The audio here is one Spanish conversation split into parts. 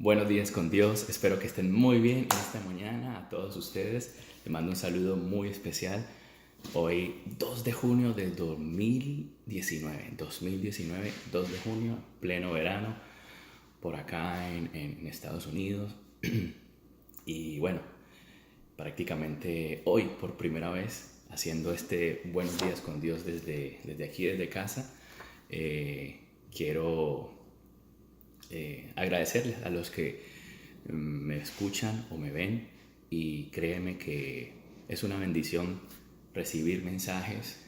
Buenos días con Dios, espero que estén muy bien en esta mañana. A todos ustedes les mando un saludo muy especial. Hoy 2 de junio del 2019, 2 de junio, pleno verano, por acá en Estados Unidos. Y bueno, prácticamente hoy por primera vez haciendo este Buenos días con Dios desde aquí, desde casa. Quiero agradecerles a los que me escuchan o me ven, y créeme que es una bendición recibir mensajes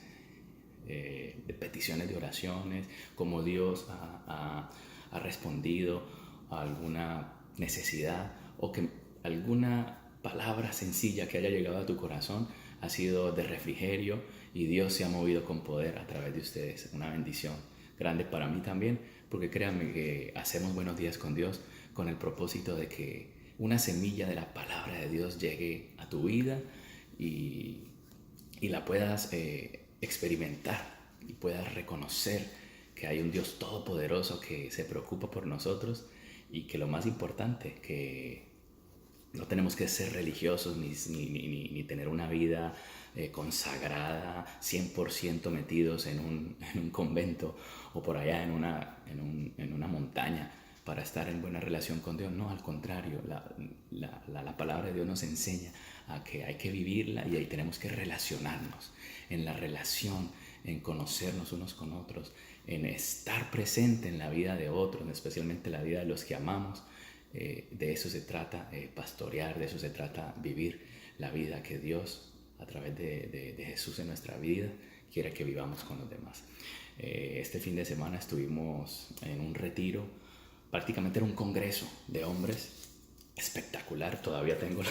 de peticiones de oraciones, como Dios ha respondido a alguna necesidad, o que alguna palabra sencilla que haya llegado a tu corazón ha sido de refrigerio y Dios se ha movido con poder a través de ustedes. Una bendición grande para mí también, porque créanme que hacemos Buenos Días con Dios con el propósito de que una semilla de la palabra de Dios llegue a tu vida y, y la puedas experimentar y puedas reconocer que hay un Dios todopoderoso que se preocupa por nosotros, y que lo más importante, que no tenemos que ser religiosos ni tener una vida consagrada, 100% metidos en un convento o por allá en una montaña para estar en buena relación con Dios. No, al contrario, la palabra de Dios nos enseña a que hay que vivirla, y ahí tenemos que relacionarnos. En la relación, en conocernos unos con otros, en estar presente en la vida de otros, especialmente la vida de los que amamos. De eso se trata pastorear, de eso se trata vivir la vida que Dios, a través de Jesús en nuestra vida, quiere que vivamos con los demás. Este fin de semana estuvimos en un retiro, prácticamente era un congreso de hombres, espectacular. Todavía tengo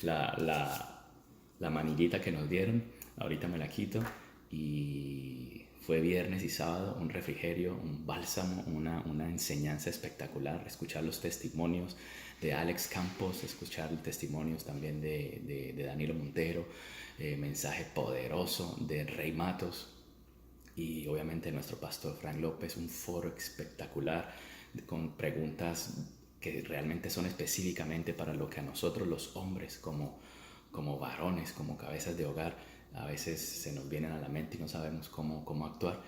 la manillita que nos dieron, ahorita me la quito. Y fue viernes y sábado, un refrigerio, un bálsamo, una enseñanza espectacular. Escuchar los testimonios de Alex Campos, escuchar los testimonios también de Danilo Montero, mensaje poderoso de Rey Matos, y obviamente nuestro pastor Frank López. Un foro espectacular con preguntas que realmente son específicamente para lo que a nosotros los hombres, como varones, como cabezas de hogar, a veces se nos vienen a la mente y no sabemos cómo actuar.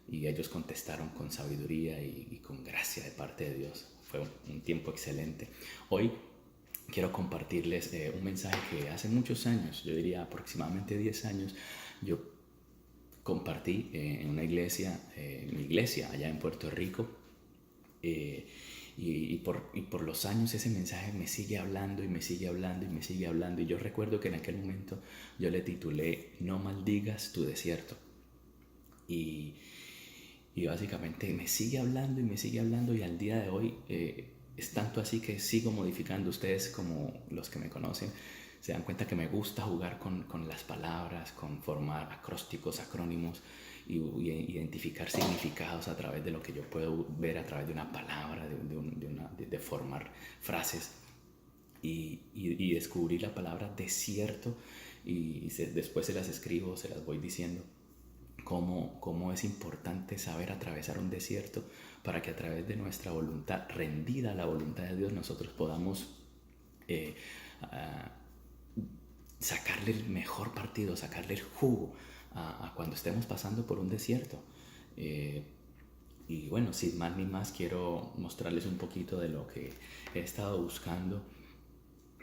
Y ellos contestaron con sabiduría y con gracia de parte de Dios. Fue un tiempo excelente. Hoy quiero compartirles un mensaje que hace muchos años, yo diría aproximadamente 10 años, yo compartí en una iglesia, mi iglesia allá en Puerto Rico. eh, por los años ese mensaje me sigue hablando y me sigue hablando y me sigue hablando. Y yo recuerdo que en aquel momento yo le titulé No maldigas tu desierto. Y, y básicamente me sigue hablando y me sigue hablando, y al día de hoy es tanto así que sigo modificando. Ustedes, como los que me conocen, se dan cuenta que me gusta jugar con las palabras, con formar acrósticos, acrónimos, y identificar significados a través de lo que yo puedo ver a través de una palabra, de formar frases, y descubrir la palabra desierto, después se las escribo, se las voy diciendo. Cómo es importante saber atravesar un desierto para que a través de nuestra voluntad, rendida a la voluntad de Dios, nosotros podamos eh, a, sacarle el mejor partido, sacarle el jugo a cuando estemos pasando por un desierto. Eh, y bueno, sin más ni más, quiero mostrarles un poquito de lo que he estado buscando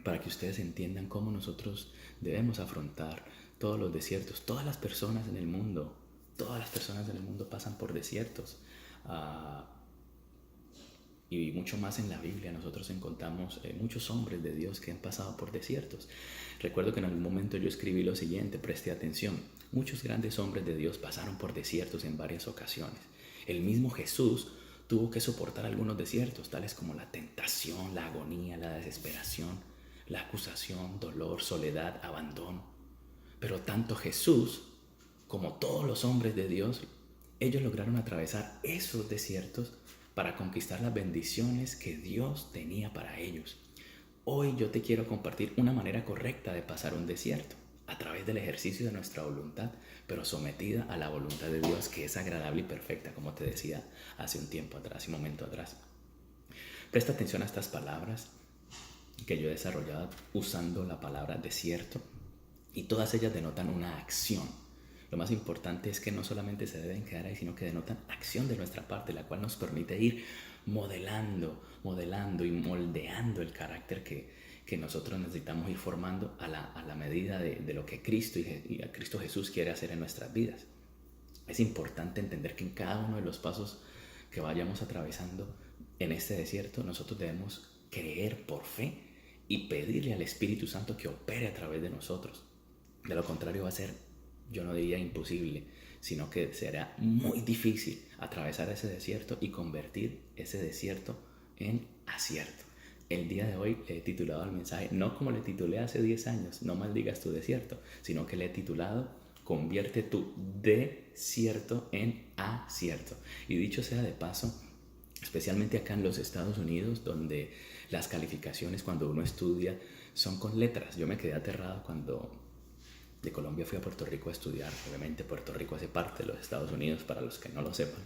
para que ustedes entiendan cómo nosotros debemos afrontar todos los desiertos. Todas las personas en el mundo pasan por desiertos. Uh, y mucho más en la Biblia nosotros encontramos muchos hombres de Dios que han pasado por desiertos. Recuerdo que en algún momento yo escribí lo siguiente, preste atención: muchos grandes hombres de Dios pasaron por desiertos en varias ocasiones. El mismo Jesús tuvo que soportar algunos desiertos, tales como la tentación, la agonía, la desesperación, la acusación, dolor, soledad, abandono. Pero tanto Jesús como todos los hombres de Dios, ellos lograron atravesar esos desiertos para conquistar las bendiciones que Dios tenía para ellos. Hoy yo te quiero compartir una manera correcta de pasar un desierto, a través del ejercicio de nuestra voluntad, pero sometida a la voluntad de Dios, que es agradable y perfecta, como te decía hace un tiempo atrás, un momento atrás. Presta atención a estas palabras que yo he desarrollado usando la palabra desierto, y todas ellas denotan una acción. Lo más importante es que no solamente se deben quedar ahí, sino que denotan acción de nuestra parte, la cual nos permite ir modelando y moldeando el carácter que nosotros necesitamos ir formando a la medida de lo que Cristo y a Cristo Jesús quiere hacer en nuestras vidas. Es importante entender que en cada uno de los pasos que vayamos atravesando en este desierto, nosotros debemos creer por fe y pedirle al Espíritu Santo que opere a través de nosotros. De lo contrario va a ser, yo no diría imposible, sino que será muy difícil atravesar ese desierto y convertir ese desierto en acierto. El día de hoy le he titulado al mensaje, no como le titulé hace 10 años, no maldigas tu desierto, sino que le he titulado, convierte tu desierto en acierto. Y dicho sea de paso, especialmente acá en los Estados Unidos, donde las calificaciones cuando uno estudia son con letras. Yo me quedé aterrado cuando de Colombia fui a Puerto Rico a estudiar. Obviamente Puerto Rico hace parte de los Estados Unidos, para los que no lo sepan.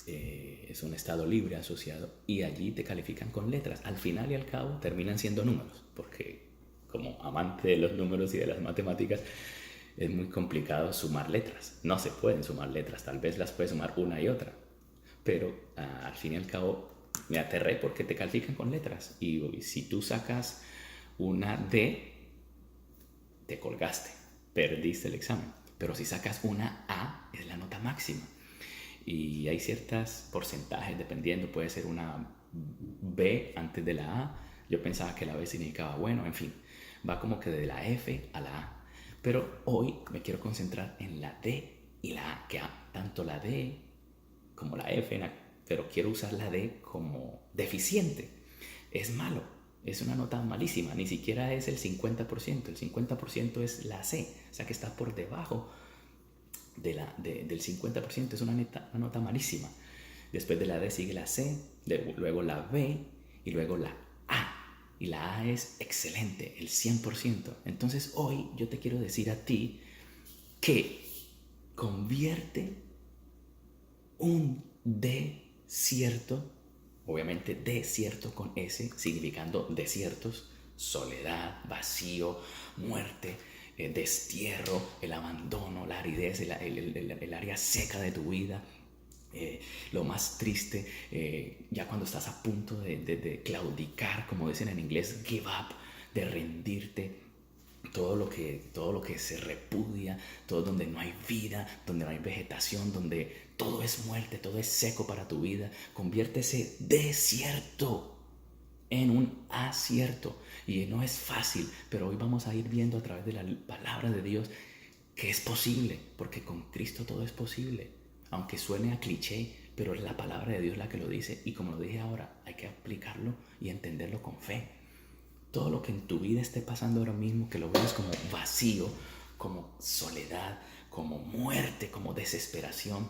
Es un estado libre asociado, y allí te califican con letras. Al final y al cabo terminan siendo números, porque como amante de los números y de las matemáticas, es muy complicado sumar letras. No se pueden sumar letras, tal vez las puedes sumar una y otra, pero al fin y al cabo me aterré porque te califican con letras, y si tú sacas una D, te colgaste, perdiste el examen. Pero si sacas una A, es la nota máxima. Y hay ciertos porcentajes, dependiendo, puede ser una B antes de la A. Yo pensaba que la B significaba bueno, en fin, va como que de la F a la A. Pero hoy me quiero concentrar en la D y la A, que tanto la D como la F, pero quiero usar la D como deficiente. Es malo, es una nota malísima, ni siquiera es el 50%, el 50% es la C, o sea que está por debajo del 50%, es una nota malísima. Después de la D sigue la C, luego la B y luego la A. Y la A es excelente, el 100%. Entonces hoy yo te quiero decir a ti que convierte un desierto, obviamente desierto con S, significando desiertos, soledad, vacío, muerte, destierro, el abandono, la aridez, el área seca de tu vida, lo más triste, ya cuando estás a punto de claudicar, como dicen en inglés, give up, de rendirte. Todo lo que se repudia, todo donde no hay vida, donde no hay vegetación, donde todo es muerte, todo es seco para tu vida, convierte ese desierto en un acierto. Y no es fácil, pero hoy vamos a ir viendo a través de la palabra de Dios que es posible, porque con Cristo todo es posible. Aunque suene a cliché, pero es la palabra de Dios la que lo dice, y como lo dije ahora, hay que aplicarlo y entenderlo con fe. Todo lo que en tu vida esté pasando ahora mismo, que lo veas como vacío, como soledad, como muerte, como desesperación,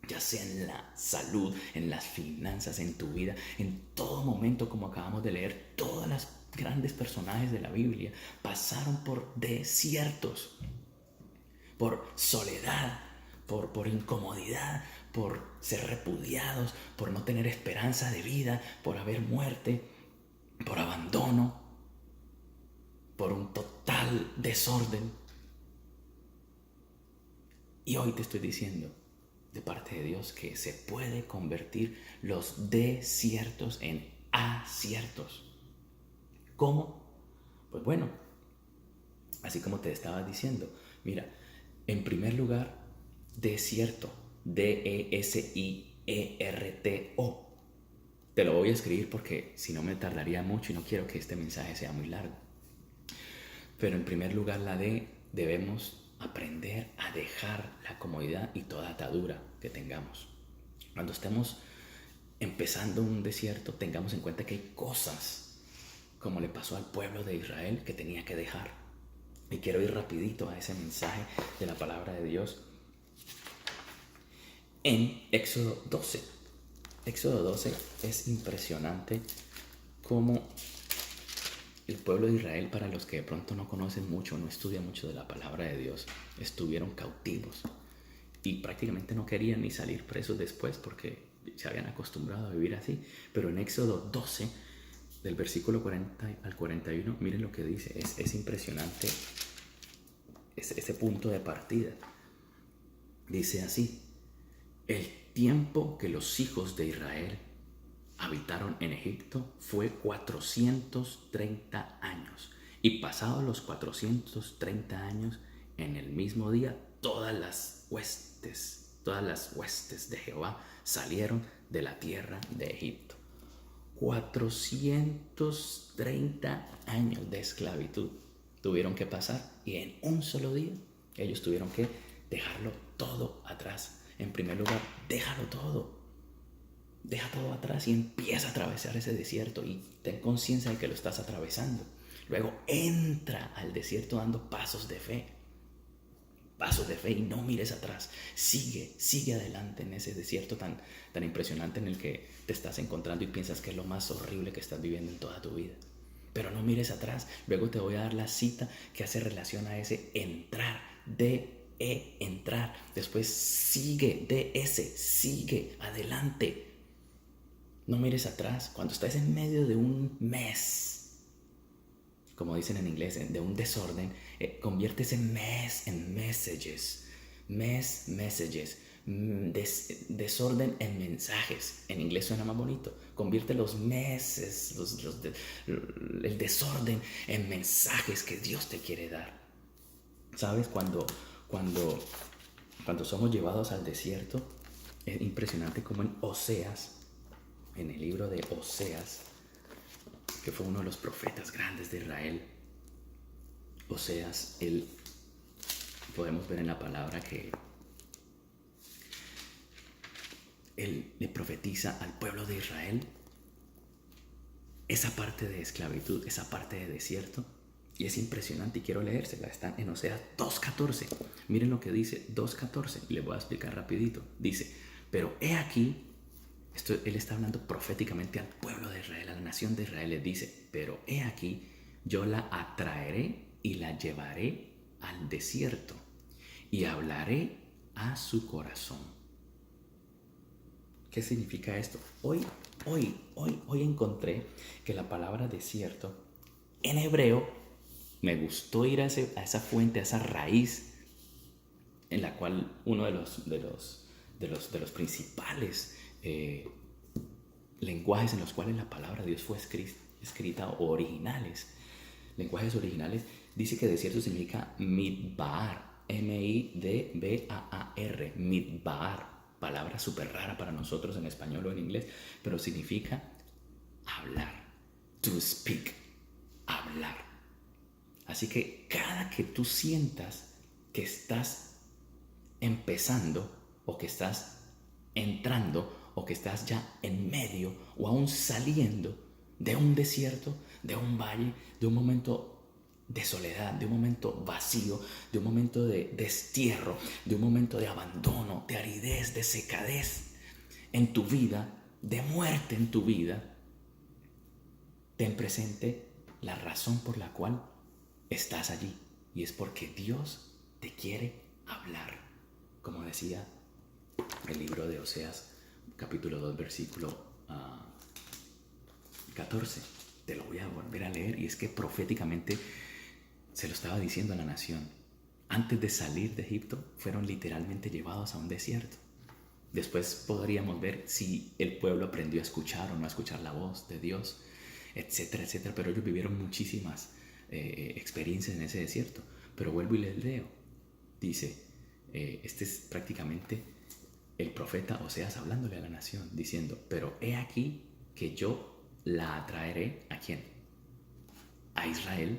ya sea en la salud, en las finanzas, en tu vida, en todo momento, como acabamos de leer, todas las grandes personajes de la Biblia pasaron por desiertos, por soledad, por incomodidad, por ser repudiados, por no tener esperanza de vida, por haber muerte, por abandono, por un total desorden. Y hoy te estoy diciendo de parte de Dios que se puede convertir los desiertos en aciertos. ¿Cómo? Pues bueno, así como te estaba diciendo, mira, en primer lugar, desierto, D-E-S-I-E-R-T-O. Te lo voy a escribir porque si no me tardaría mucho y no quiero que este mensaje sea muy largo. Pero en primer lugar, la D, debemos aprender a dejar la comodidad y toda atadura que tengamos. Cuando estemos empezando un desierto, tengamos en cuenta que hay cosas, como le pasó al pueblo de Israel, que tenía que dejar. Y quiero ir rapidito a ese mensaje de la palabra de Dios en Éxodo 12. Éxodo 12 es impresionante cómo el pueblo de Israel, para los que de pronto no conocen mucho, no estudian mucho de la palabra de Dios, estuvieron cautivos y prácticamente no querían ni salir presos después, porque se habían acostumbrado a vivir así. Pero en Éxodo 12, del versículo 40 al 41, miren lo que dice. Es impresionante ese punto de partida. Dice así: el tiempo que los hijos de Israel habitaron en Egipto fue 430 años. Y pasados los 430 años, en el mismo día, todas las huestes de Jehová salieron de la tierra de Egipto. 430 años de esclavitud tuvieron que pasar, y en un solo día ellos tuvieron que dejarlo todo atrás. En primer lugar, déjalo todo. Deja todo atrás y empieza a atravesar ese desierto, y ten conciencia de que lo estás atravesando. Luego entra al desierto dando pasos de fe, y no mires atrás. Sigue adelante en ese desierto tan impresionante en el que te estás encontrando y piensas que es lo más horrible que estás viviendo en toda tu vida. Pero no mires atrás. Luego te voy a dar la cita que hace relación a ese entrar, entrar. Después sigue adelante. No mires atrás. Cuando estás en medio de un mess, como dicen en inglés, de un desorden, convierte ese mess en messages. Desorden en mensajes. En inglés suena más bonito. Convierte los messes, el desorden en mensajes que Dios te quiere dar. ¿Sabes? Cuando somos llevados al desierto, es impresionante como en Oseas, en el libro de Oseas, que fue uno de los profetas grandes de Israel, Oseas, podemos ver en la palabra que él le profetiza al pueblo de Israel esa parte de esclavitud, esa parte de desierto, y es impresionante, y quiero leérsela. Está en Oseas 2.14. Miren lo que dice 2.14, y les voy a explicar rapidito. Dice: pero he aquí, él está hablando proféticamente al pueblo de Israel, a la nación de Israel. Les dice: pero he aquí, yo la atraeré y la llevaré al desierto, y hablaré a su corazón. ¿Qué significa esto? Hoy encontré que la palabra desierto en hebreo, me gustó ir a esa fuente, a esa raíz, en la cual uno de los principales lenguajes en los cuales la palabra de Dios fue escrita, originales, lenguajes originales, dice que desierto significa midbar, M-I-D-B-A-A-R, midbar, palabra súper rara para nosotros en español o en inglés, pero significa hablar, to speak, hablar. Así que cada que tú sientas que estás empezando, o que estás entrando, o que estás ya en medio o aún saliendo de un desierto, de un valle, de un momento de soledad, de un momento vacío, de un momento de destierro, de un momento de abandono, de aridez, de secadez en tu vida, de muerte en tu vida, ten presente la razón por la cual estás allí, y es porque Dios te quiere hablar. Como decía el libro de Oseas, capítulo 2, versículo 14. Te lo voy a volver a leer, y es que proféticamente se lo estaba diciendo a la nación. Antes de salir de Egipto, fueron literalmente llevados a un desierto. Después podríamos ver si el pueblo aprendió a escuchar o no a escuchar la voz de Dios, etcétera, etcétera. Pero ellos vivieron muchísimas experiencias en ese desierto. Pero vuelvo y les leo. Dice, este es prácticamente el profeta Oseas hablándole a la nación, diciendo: pero he aquí que yo la atraeré, ¿a quién? A Israel,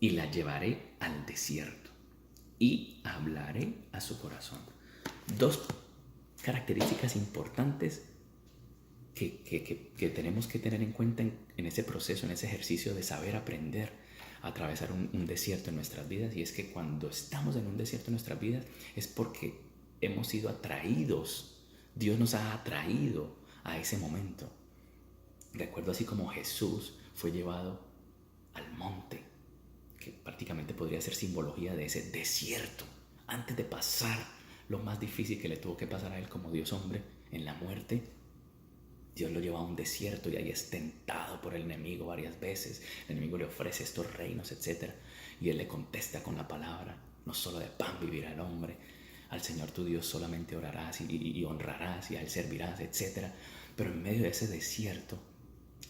y la llevaré al desierto, y hablaré a su corazón. Dos características importantes que tenemos que tener en cuenta en ese proceso, en ese ejercicio de saber aprender a atravesar un desierto en nuestras vidas. Y es que cuando estamos en un desierto en nuestras vidas es porque hemos sido atraídos. Dios nos ha atraído a ese momento. Recuerdo así como Jesús fue llevado al monte, que prácticamente podría ser simbología de ese desierto, antes de pasar lo más difícil que le tuvo que pasar a él como Dios hombre, En la muerte, Dios lo lleva a un desierto y ahí es tentado por el enemigo varias veces. El enemigo le ofrece estos reinos, etc. Y él le contesta con la palabra: no solo de pan vivirá el hombre, al Señor tu Dios solamente orarás y honrarás y a él servirás, etc. Pero en medio de ese desierto,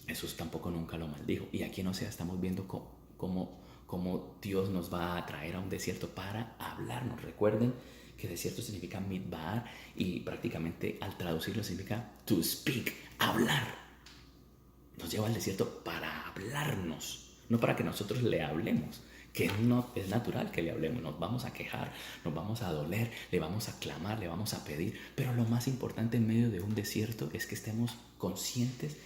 Jesús tampoco nunca lo maldijo. Y aquí, no sé, estamos viendo cómo Dios nos va a traer a un desierto para hablarnos. Recuerden que desierto significa midbar y prácticamente al traducirlo significa to speak, hablar. Nos lleva al desierto para hablarnos, no para que nosotros le hablemos, que no es natural que le hablemos. Nos vamos a quejar, nos vamos a doler, le vamos a clamar, le vamos a pedir, pero lo más importante en medio de un desierto es que estemos conscientes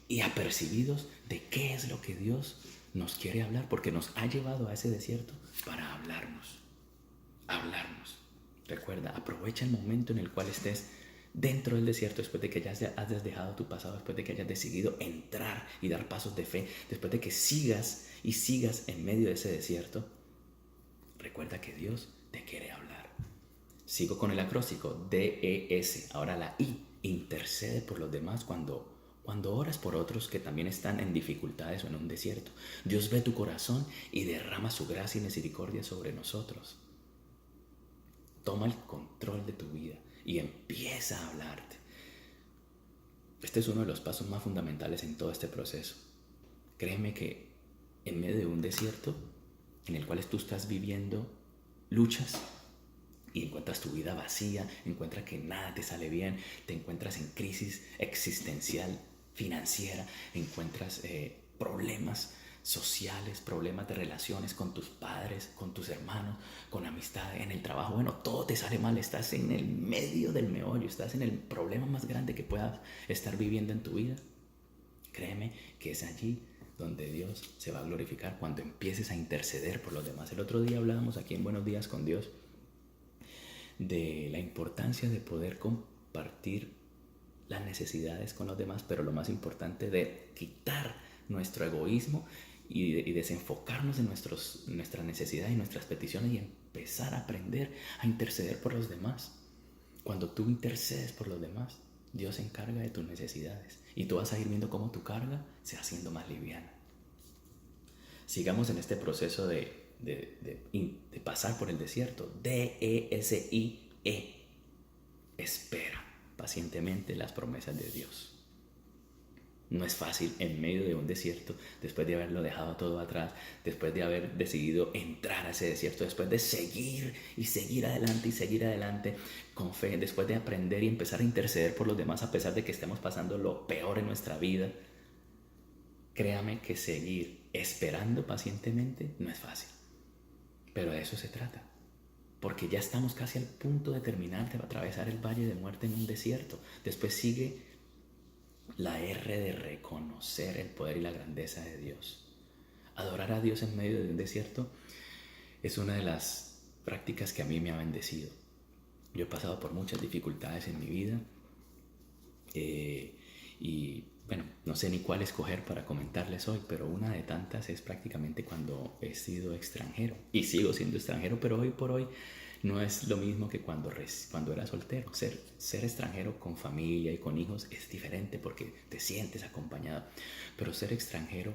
y apercibidos de qué es lo que Dios nos quiere hablar, porque nos ha llevado a ese desierto para hablarnos. Recuerda, aprovecha el momento en el cual estés dentro del desierto, después de que ya hayas dejado tu pasado, después de que hayas decidido entrar y dar pasos de fe, después de que sigas en medio de ese desierto. Recuerda que Dios te quiere hablar. Sigo con el acróstico DES. Ahora la I. Intercede por los demás cuando oras por otros que también están en dificultades o en un desierto. Dios ve tu corazón y derrama su gracia y misericordia sobre nosotros. Toma el control de tu vida y empieza a hablarte. Este es uno de los pasos más fundamentales en todo este proceso. Créeme que en medio de un desierto en el cual tú estás viviendo luchas y encuentras tu vida vacía, encuentras que nada te sale bien, te encuentras en crisis existencial, financiera, encuentras problemas sociales, problemas de relaciones con tus padres, con tus hermanos, con amistad, en el trabajo. Bueno, todo te sale mal, estás en el medio del meollo, estás en el problema más grande que puedas estar viviendo en tu vida. Créeme que es allí donde Dios se va a glorificar, cuando empieces a interceder por los demás. El otro día hablábamos aquí en Buenos Días con Dios de la importancia de poder compartir las necesidades con los demás, pero lo más importante, de quitar nuestro egoísmo y desenfocarnos en nuestras necesidades y nuestras peticiones y empezar a aprender a interceder por los demás. Cuando tú intercedes por los demás, Dios se encarga de tus necesidades y tú vas a ir viendo cómo tu carga se va haciendo más liviana. Sigamos en este proceso de pasar por el desierto. DESIE. Espera pacientemente las promesas de Dios. No es fácil en medio de un desierto, después de haberlo dejado todo atrás, después de haber decidido entrar a ese desierto, después de seguir adelante con fe, después de aprender y empezar a interceder por los demás a pesar de que estemos pasando lo peor en nuestra vida. Créame que seguir esperando pacientemente no es fácil, pero de eso se trata, porque ya estamos casi al punto de terminar de atravesar el valle de muerte en un desierto. Después sigue la R de reconocer el poder y la grandeza de Dios. Adorar a Dios en medio de un desierto es una de las prácticas que a mí me ha bendecido. Yo he pasado por muchas dificultades en mi vida y bueno, no sé ni cuál escoger para comentarles hoy, pero una de tantas es prácticamente cuando he sido extranjero y sigo siendo extranjero, pero hoy por hoy no es lo mismo que cuando era soltero. Ser extranjero con familia y con hijos es diferente porque te sientes acompañado, pero ser extranjero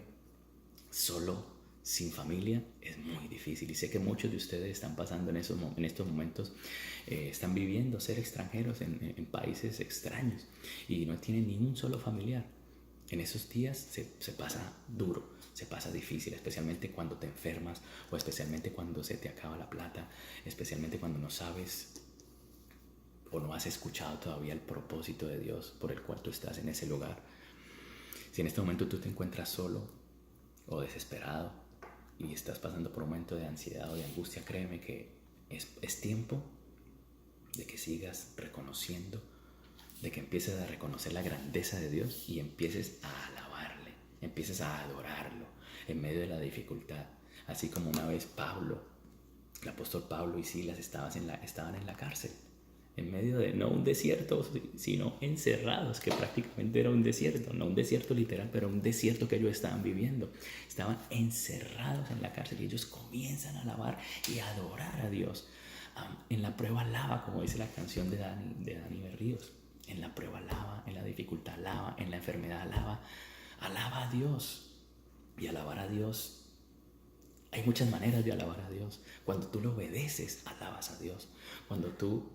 solo, sin familia, es muy difícil. Y sé que muchos de ustedes están pasando en estos momentos, están viviendo ser extranjeros en países extraños y no tienen ni un solo familiar. En esos días se pasa duro, se pasa difícil, especialmente cuando te enfermas o especialmente cuando se te acaba la plata, especialmente cuando no sabes o no has escuchado todavía el propósito de Dios por el cual tú estás en ese lugar. Si en este momento tú te encuentras solo o desesperado y estás pasando por un momento de ansiedad o de angustia, créeme que es tiempo de que sigas reconociendo, de que empieces a reconocer la grandeza de Dios y empieces a alabarle, empieces a adorarlo en medio de la dificultad. Así como una vez el apóstol Pablo y Silas estaban en la cárcel, en medio de no un desierto, sino encerrados, que prácticamente era un desierto, no un desierto literal, pero un desierto que ellos estaban viviendo. Estaban encerrados en la cárcel y ellos comienzan a alabar y a adorar a Dios. En la prueba alaba, como dice la canción de Dani Berríos. En la prueba alaba, en la dificultad alaba, en la enfermedad alaba. Alaba a Dios. Y alabar a Dios, hay muchas maneras de alabar a Dios. Cuando tú lo obedeces, alabas a Dios. Cuando tú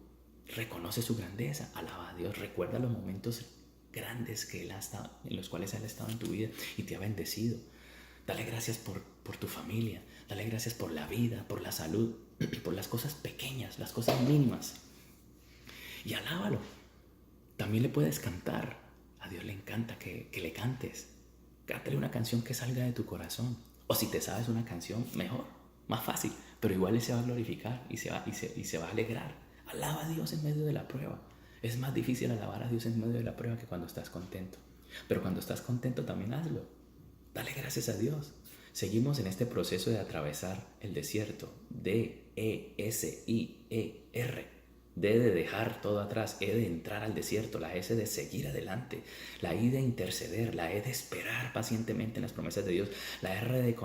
reconoces su grandeza, alaba a Dios. Recuerda los momentos grandes que Él ha estado, en los cuales Él ha estado en tu vida y te ha bendecido. Dale gracias por tu familia. Dale gracias por la vida, por la salud, por las cosas pequeñas, las cosas mínimas. Y alábalo. También le puedes cantar. A Dios le encanta que le cantes. Cántale una canción que salga de tu corazón. O si te sabes una canción, mejor, más fácil. Pero igual Él se va a glorificar y se va a alegrar. Alaba a Dios en medio de la prueba. Es más difícil alabar a Dios en medio de la prueba que cuando estás contento. Pero cuando estás contento también hazlo. Dale gracias a Dios. Seguimos en este proceso de atravesar el desierto. D-E-S-I-E-R. D de dejar todo atrás, E de entrar al desierto, la S de seguir adelante, la I de interceder, la E de esperar pacientemente en las promesas de Dios, la R de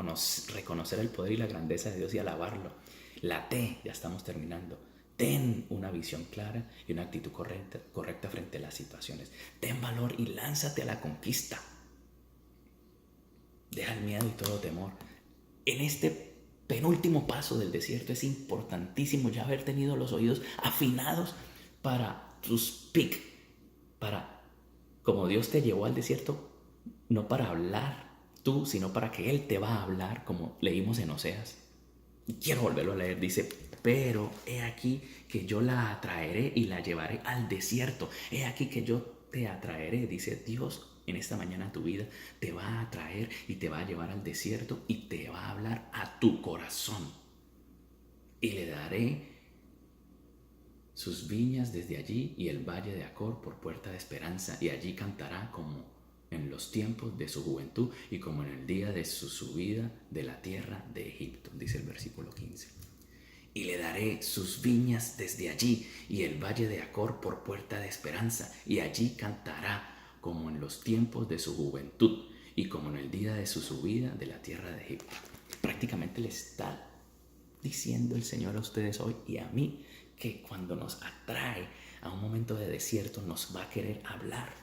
reconocer el poder y la grandeza de Dios y alabarlo, la T, ya estamos terminando, ten una visión clara y una actitud correcta frente a las situaciones, ten valor y lánzate a la conquista, deja el miedo y todo temor. En este penúltimo paso del desierto es importantísimo ya haber tenido los oídos afinados para tu speak, para, como Dios te llevó al desierto, no para hablar tú, sino para que Él te va a hablar, como leímos en Oseas. Y quiero volverlo a leer, dice, pero he aquí que yo la atraeré y la llevaré al desierto. He aquí que yo te atraeré, dice Dios. En esta mañana tu vida te va a traer y te va a llevar al desierto y te va a hablar a tu corazón. Y le daré sus viñas desde allí y el valle de Acor por puerta de esperanza, y allí cantará como en los tiempos de su juventud y como en el día de su subida de la tierra de Egipto, dice el versículo 15. Y le daré sus viñas desde allí y el valle de Acor por puerta de esperanza, y allí cantará como en los tiempos de su juventud y como en el día de su subida de la tierra de Egipto. Prácticamente le está diciendo el Señor a ustedes hoy y a mí que cuando nos atrae a un momento de desierto nos va a querer hablar.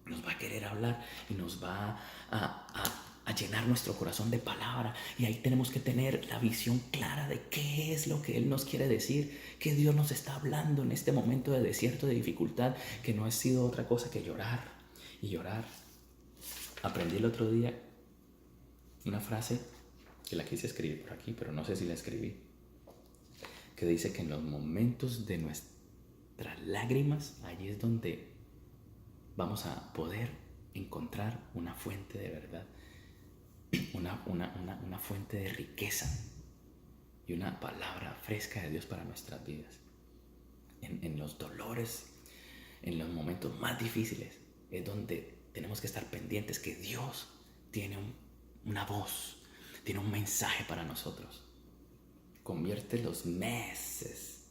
Nos va a querer hablar y nos va a llenar nuestro corazón de palabra, y ahí tenemos que tener la visión clara de qué es lo que Él nos quiere decir, que Dios nos está hablando en este momento de desierto, de dificultad, que no ha sido otra cosa que llorar y llorar. Aprendí el otro día una frase que la quise escribir por aquí, pero no sé si la escribí, que dice que en los momentos de nuestras lágrimas, allí es donde vamos a poder encontrar una fuente de verdad, una fuente de riqueza y una palabra fresca de Dios para nuestras vidas. En los dolores, en los momentos más difíciles, es donde tenemos que estar pendientes que Dios tiene una voz, tiene un mensaje para nosotros. Convierte los mess,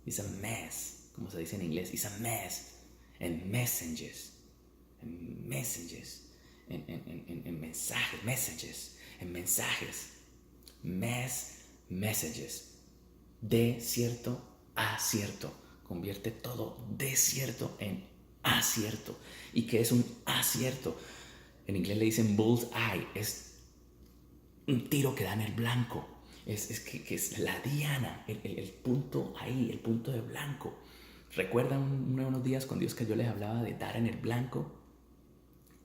it's a mess, como se dice en inglés, it's a mess, en messages, en mensajes, de cierto a cierto. Convierte todo desierto en acierto. ¿Y qué es un acierto? En inglés le dicen bullseye, es un tiro que da en el blanco, que es la diana, el punto ahí, el punto de blanco. ¿Recuerdan unos días con Dios que yo les hablaba de dar en el blanco?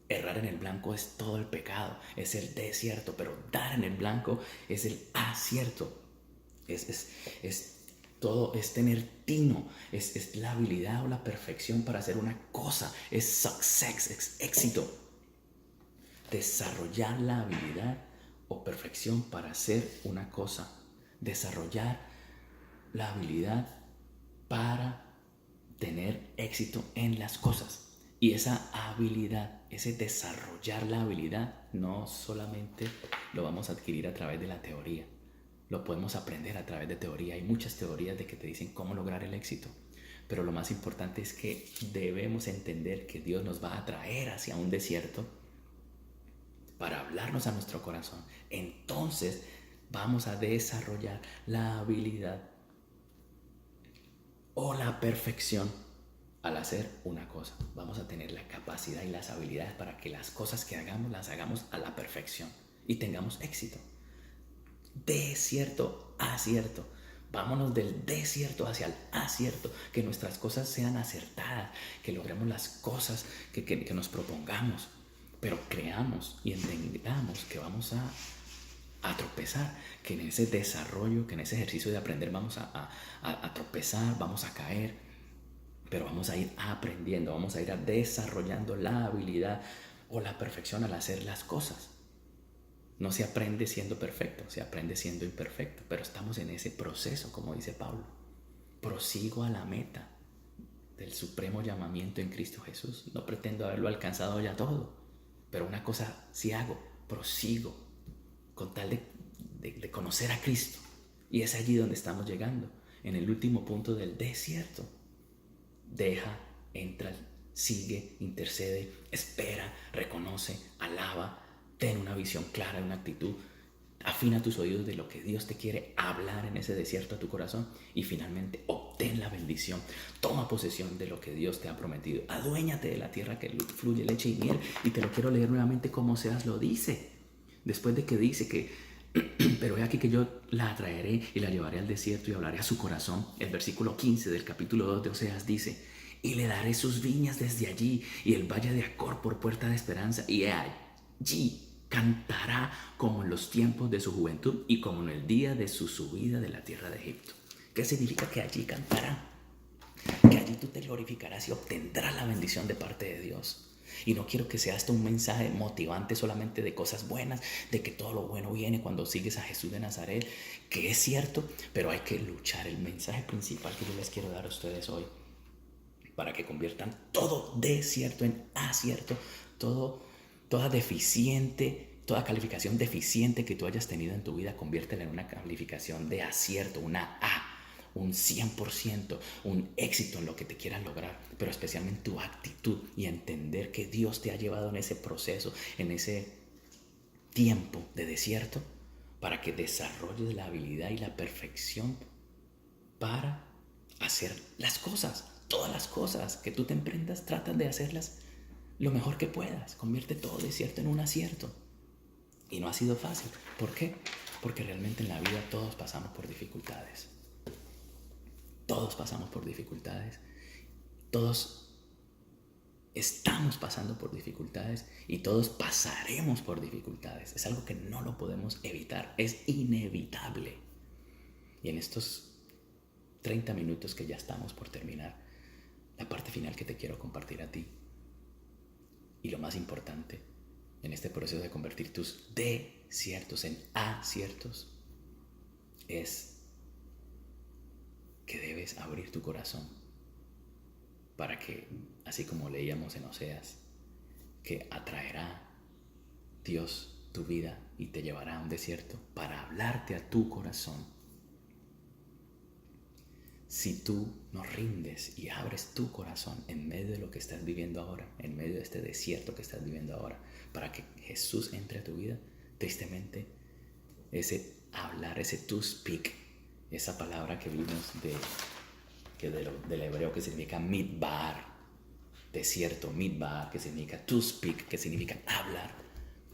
Errar en el blanco es todo el pecado, es el desierto, pero dar en el blanco es el acierto. Es todo, es tener tino, es la habilidad o la perfección para hacer una cosa, es success, es éxito. Desarrollar la habilidad o perfección para hacer una cosa, desarrollar la habilidad para tener éxito en las cosas. Y esa habilidad, ese desarrollar la habilidad, no solamente lo vamos a adquirir a través de la teoría, lo podemos aprender a través de teoría. Hay muchas teorías de que te dicen cómo lograr el éxito, pero lo más importante es que debemos entender que Dios nos va a traer hacia un desierto para hablarnos a nuestro corazón. Entonces vamos a desarrollar la habilidad o la perfección al hacer una cosa. Vamos a tener la capacidad y las habilidades para que las cosas que hagamos las hagamos a la perfección y tengamos éxito. Desierto, acierto. Vámonos del desierto hacia el acierto. Que nuestras cosas sean acertadas, que logremos las cosas que nos propongamos, pero creamos y entendamos que vamos a tropezar, que en ese desarrollo, que en ese ejercicio de aprender vamos a tropezar, vamos a caer, pero vamos a ir aprendiendo, vamos a ir desarrollando la habilidad o la perfección al hacer las cosas. No se aprende siendo perfecto, se aprende siendo imperfecto, pero estamos en ese proceso, como dice Pablo. Prosigo a la meta del supremo llamamiento en Cristo Jesús. No pretendo haberlo alcanzado ya todo, pero una cosa sí hago, prosigo con tal de conocer a Cristo. Y es allí donde estamos llegando, en el último punto del desierto. Deja, entra, sigue, intercede, espera, reconoce, alaba, ten una visión clara, una actitud, afina tus oídos de lo que Dios te quiere hablar en ese desierto a tu corazón y finalmente obtén la bendición, toma posesión de lo que Dios te ha prometido, aduéñate de la tierra que fluye leche y miel. Y te lo quiero leer nuevamente como Oseas lo dice, después de que dice que pero he aquí que yo la atraeré y la llevaré al desierto y hablaré a su corazón. El versículo 15 del capítulo 2 de Oseas dice: y le daré sus viñas desde allí y el valle de Acor por puerta de esperanza, y allí cantará como en los tiempos de su juventud y como en el día de su subida de la tierra de Egipto. ¿Qué significa que allí cantará? Que allí tú te glorificarás y obtendrás la bendición de parte de Dios. Y no quiero que sea esto un mensaje motivante solamente de cosas buenas, de que todo lo bueno viene cuando sigues a Jesús de Nazaret, que es cierto, pero hay que luchar. El mensaje principal que yo les quiero dar a ustedes hoy, para que conviertan todo desierto en acierto, toda calificación deficiente que tú hayas tenido en tu vida, conviértela en una calificación de acierto, una A, un 100%, un éxito en lo que te quieras lograr, pero especialmente tu actitud y entender que Dios te ha llevado en ese proceso, en ese tiempo de desierto, para que desarrolles la habilidad y la perfección para hacer las cosas. Todas las cosas que tú te emprendas, tratan de hacerlas lo mejor que puedas. Convierte todo desierto en un acierto. Y no ha sido fácil. ¿Por qué? Porque realmente en la vida todos pasamos por dificultades. Todos pasamos por dificultades. Todos estamos pasando por dificultades y todos pasaremos por dificultades. Es algo que no lo podemos evitar. Es inevitable. Y en estos 30 minutos que ya estamos por terminar, la parte final que te quiero compartir a ti, y lo más importante en este proceso de convertir tus desiertos en aciertos, es que debes abrir tu corazón para que, así como leíamos en Oseas, que atraerá Dios tu vida y te llevará a un desierto para hablarte a tu corazón. Si tú no rindes y abres tu corazón en medio de lo que estás viviendo ahora, en medio de este desierto que estás viviendo ahora, para que Jesús entre a tu vida, tristemente, ese hablar, ese to speak, esa palabra que vimos del hebreo que significa midbar, desierto, midbar, que significa to speak, que significa hablar,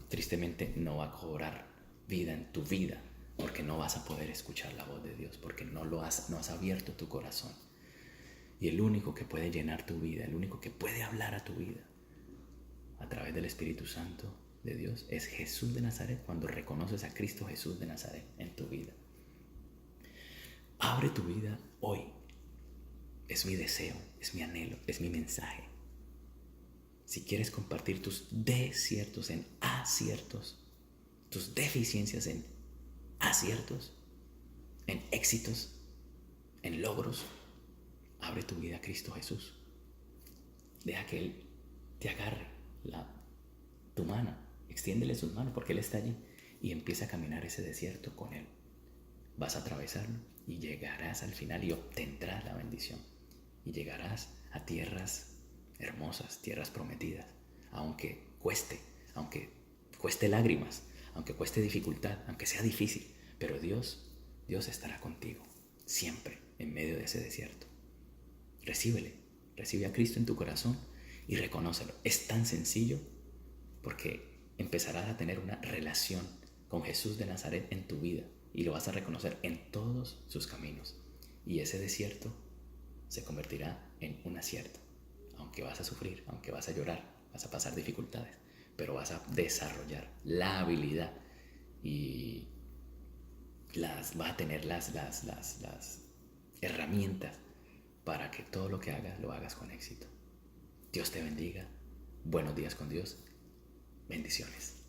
tristemente no va a cobrar vida en tu vida, porque no vas a poder escuchar la voz de Dios, porque no has abierto tu corazón. Y el único que puede llenar tu vida, el único que puede hablar a tu vida a través del Espíritu Santo de Dios es Jesús de Nazaret, cuando reconoces a Cristo Jesús de Nazaret en tu vida. Abre tu vida hoy. Es mi deseo, es mi anhelo, es mi mensaje. Si quieres compartir tus desiertos en aciertos, tus deficiencias en aciertos, en éxitos, en logros, abre tu vida a Cristo Jesús. Deja que Él te agarre tu mano, extiéndele sus manos porque Él está allí y empieza a caminar ese desierto con Él. Vas a atravesarlo y llegarás al final y obtendrás la bendición y llegarás a tierras hermosas, tierras prometidas, aunque cueste lágrimas, aunque cueste dificultad, aunque sea difícil, pero Dios estará contigo siempre en medio de ese desierto. Recíbele, Recibe a Cristo en tu corazón y reconócelo. Es tan sencillo porque empezarás a tener una relación con Jesús de Nazaret en tu vida y lo vas a reconocer en todos sus caminos. Y ese desierto se convertirá en un acierto. Aunque vas a sufrir, aunque vas a llorar, vas a pasar dificultades, pero vas a desarrollar la habilidad y vas a tener las herramientas para que todo lo que hagas lo hagas con éxito. Dios te bendiga. Buenos días con Dios. Bendiciones.